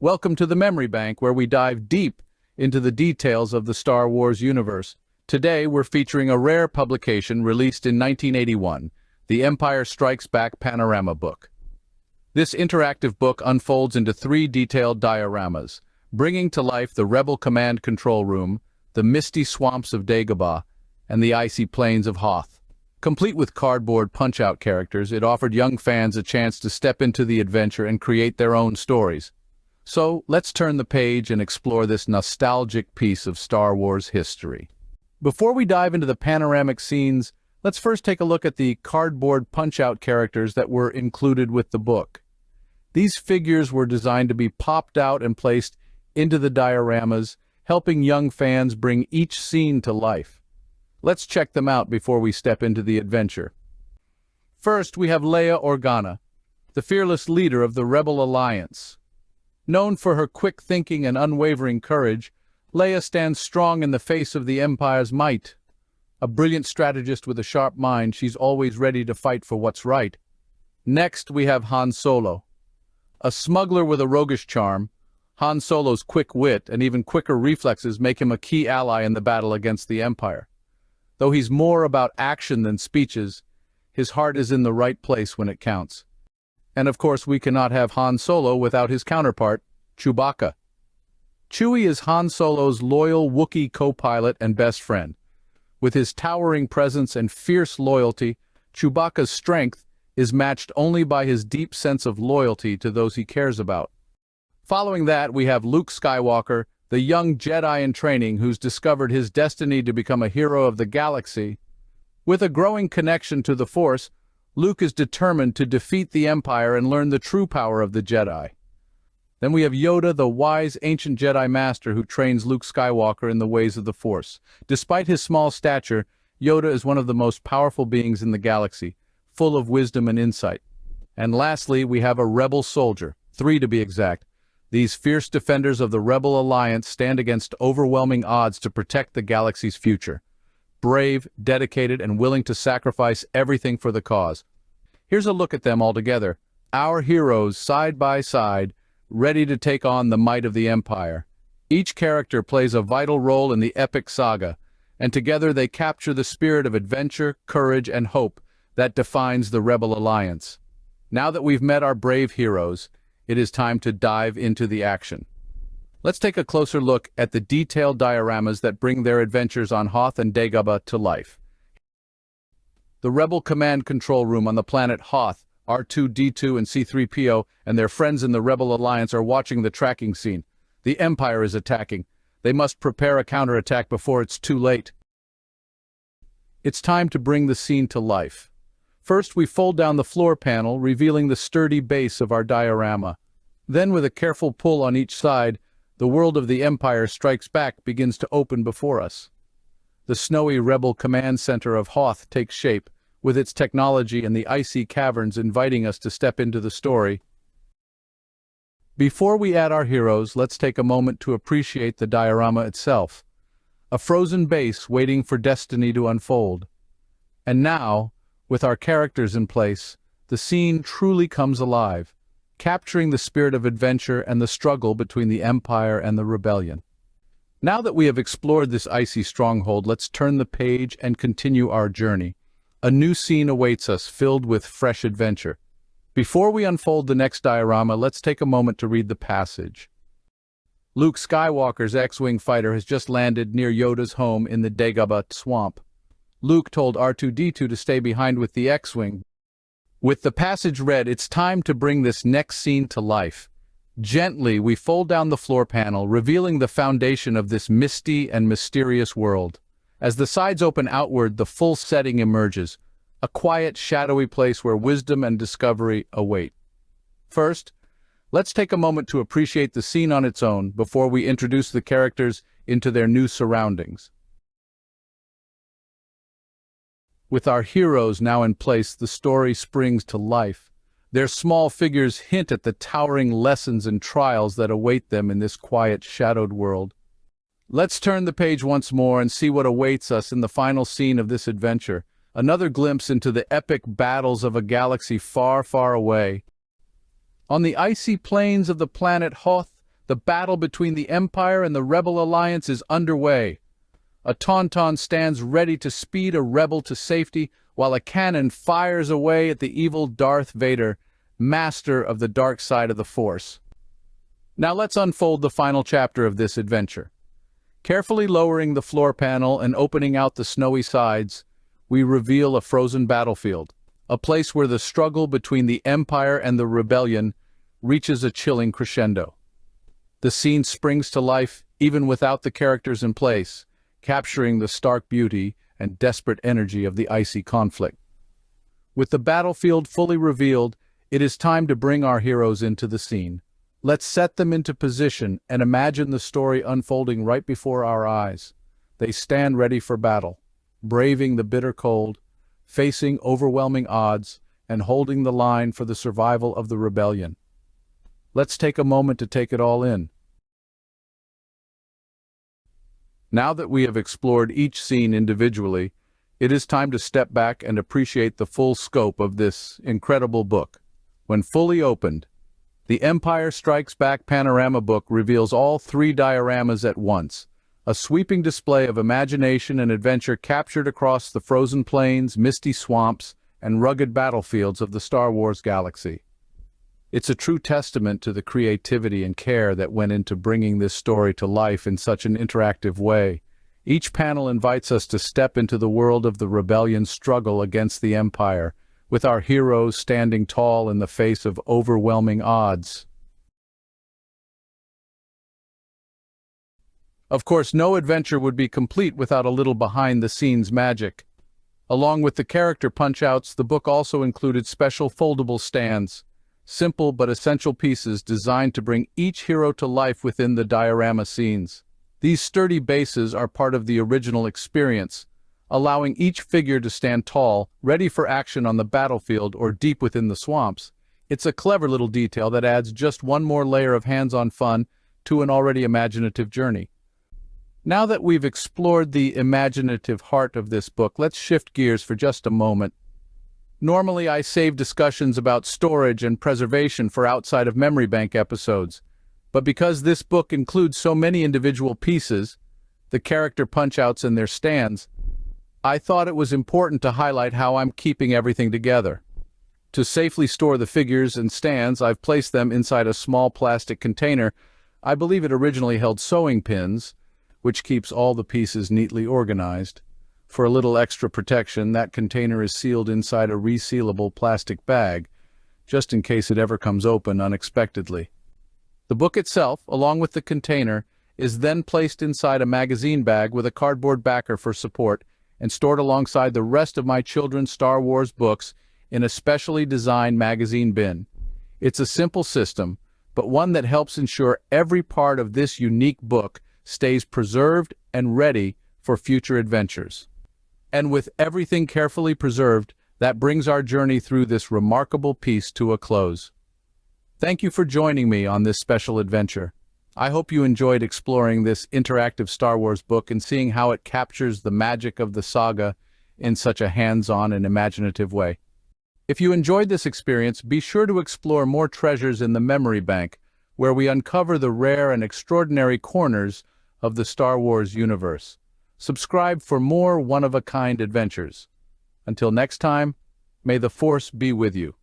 Welcome to the Memory Bank, where we dive deep into the details of the Star Wars universe. Today, we're featuring a rare publication released in 1981, The Empire Strikes Back Panorama book. This interactive book unfolds into three detailed dioramas, bringing to life the Rebel Command Control Room, the misty swamps of Dagobah, and the icy plains of Hoth. Complete with cardboard punch-out characters, it offered young fans a chance to step into the adventure and create their own stories. So, let's turn the page and explore this nostalgic piece of Star Wars history. Before we dive into the panoramic scenes, let's first take a look at the cardboard punch-out characters that were included with the book. These figures were designed to be popped out and placed into the dioramas, helping young fans bring each scene to life. Let's check them out before we step into the adventure. First, we have Leia Organa, the fearless leader of the Rebel Alliance. Known for her quick thinking and unwavering courage, Leia stands strong in the face of the Empire's might. A brilliant strategist with a sharp mind, she's always ready to fight for what's right. Next, we have Han Solo. A smuggler with a roguish charm, Han Solo's quick wit and even quicker reflexes make him a key ally in the battle against the Empire. Though he's more about action than speeches, his heart is in the right place when it counts. And of course, we cannot have Han Solo without his counterpart, Chewbacca. Chewie is Han Solo's loyal Wookiee co-pilot and best friend. With his towering presence and fierce loyalty, Chewbacca's strength is matched only by his deep sense of loyalty to those he cares about. Following that, we have Luke Skywalker, the young Jedi in training who's discovered his destiny to become a hero of the galaxy. With a growing connection to the Force, Luke is determined to defeat the Empire and learn the true power of the Jedi. Then we have Yoda, the wise ancient Jedi Master who trains Luke Skywalker in the ways of the Force. Despite his small stature, Yoda is one of the most powerful beings in the galaxy, full of wisdom and insight. And lastly, we have a rebel soldier, 3 to be exact. These fierce defenders of the Rebel Alliance stand against overwhelming odds to protect the galaxy's future. Brave, dedicated, and willing to sacrifice everything for the cause. Here's a look at them all together. Our heroes, side by side, ready to take on the might of the Empire. Each character plays a vital role in the epic saga, and together they capture the spirit of adventure, courage, and hope that defines the Rebel Alliance. Now that we've met our brave heroes, it is time to dive into the action. Let's take a closer look at the detailed dioramas that bring their adventures on Hoth and Dagobah to life. The Rebel Command Control Room on the planet Hoth, R2-D2 and C-3PO and their friends in the Rebel Alliance are watching the tracking scene. The Empire is attacking. They must prepare a counterattack before it's too late. It's time to bring the scene to life. First, we fold down the floor panel, revealing the sturdy base of our diorama. Then, with a careful pull on each side, the world of the Empire Strikes Back begins to open before us. The snowy Rebel Command Center of Hoth takes shape, with its technology and the icy caverns inviting us to step into the story. Before we add our heroes, let's take a moment to appreciate the diorama itself. A frozen base waiting for destiny to unfold. And now, with our characters in place, the scene truly comes alive, capturing the spirit of adventure and the struggle between the Empire and the Rebellion. Now that we have explored this icy stronghold, let's turn the page and continue our journey. A new scene awaits us, filled with fresh adventure. Before we unfold the next diorama, let's take a moment to read the passage. Luke Skywalker's X-Wing fighter has just landed near Yoda's home in the Dagobah swamp. Luke told R2-D2 to stay behind with the X-Wing. With the passage read, it's time to bring this next scene to life. Gently, we fold down the floor panel, revealing the foundation of this misty and mysterious world. As the sides open outward, the full setting emerges, a quiet, shadowy place where wisdom and discovery await. First, let's take a moment to appreciate the scene on its own before we introduce the characters into their new surroundings. With our heroes now in place, the story springs to life. Their small figures hint at the towering lessons and trials that await them in this quiet, shadowed world. Let's turn the page once more and see what awaits us in the final scene of this adventure. Another glimpse into the epic battles of a galaxy far, far away. On the icy plains of the planet Hoth, The battle between the Empire and the Rebel Alliance is underway. A tauntaun stands ready to speed a rebel to safety, while a cannon fires away at the evil Darth Vader, master of the dark side of the Force. Now let's unfold the final chapter of this adventure. Carefully lowering the floor panel and opening out the snowy sides, we reveal a frozen battlefield, a place where the struggle between the Empire and the Rebellion reaches a chilling crescendo. The scene springs to life even without the characters in place, capturing the stark beauty and desperate energy of the icy conflict. With the battlefield fully revealed, it is time to bring our heroes into the scene. Let's set them into position and imagine the story unfolding right before our eyes. They stand ready for battle, braving the bitter cold, facing overwhelming odds, and holding the line for the survival of the rebellion. Let's take a moment to take it all in. Now that we have explored each scene individually, it is time to step back and appreciate the full scope of this incredible book. When fully opened, the Empire Strikes Back Panorama book reveals all 3 dioramas at once, a sweeping display of imagination and adventure captured across the frozen plains, misty swamps, and rugged battlefields of the Star Wars galaxy. It's a true testament to the creativity and care that went into bringing this story to life in such an interactive way. Each panel invites us to step into the world of the rebellion's struggle against the Empire, with our heroes standing tall in the face of overwhelming odds. Of course, no adventure would be complete without a little behind-the-scenes magic. Along with the character punch-outs, the book also included special foldable stands, simple but essential pieces designed to bring each hero to life within the diorama scenes. These sturdy bases are part of the original experience, allowing each figure to stand tall, ready for action on the battlefield or deep within the swamps. It's a clever little detail that adds just one more layer of hands-on fun to an already imaginative journey. Now that we've explored the imaginative heart of this book, let's shift gears for just a moment. Normally, I save discussions about storage and preservation for outside of memory bank episodes, but because this book includes so many individual pieces, the character punch-outs and their stands, I thought it was important to highlight how I'm keeping everything together. To safely store the figures and stands, I've placed them inside a small plastic container. I believe it originally held sewing pins, which keeps all the pieces neatly organized. For a little extra protection, that container is sealed inside a resealable plastic bag, just in case it ever comes open unexpectedly. The book itself, along with the container, is then placed inside a magazine bag with a cardboard backer for support, and stored alongside the rest of my children's Star Wars books in a specially designed magazine bin. It's a simple system, but one that helps ensure every part of this unique book stays preserved and ready for future adventures. And with everything carefully preserved, that brings our journey through this remarkable piece to a close. Thank you for joining me on this special adventure. I hope you enjoyed exploring this interactive Star Wars book and seeing how it captures the magic of the saga in such a hands-on and imaginative way. If you enjoyed this experience, be sure to explore more treasures in the memory bank, where we uncover the rare and extraordinary corners of the Star Wars universe. Subscribe for more one-of-a-kind adventures. Until next time, may the Force be with you.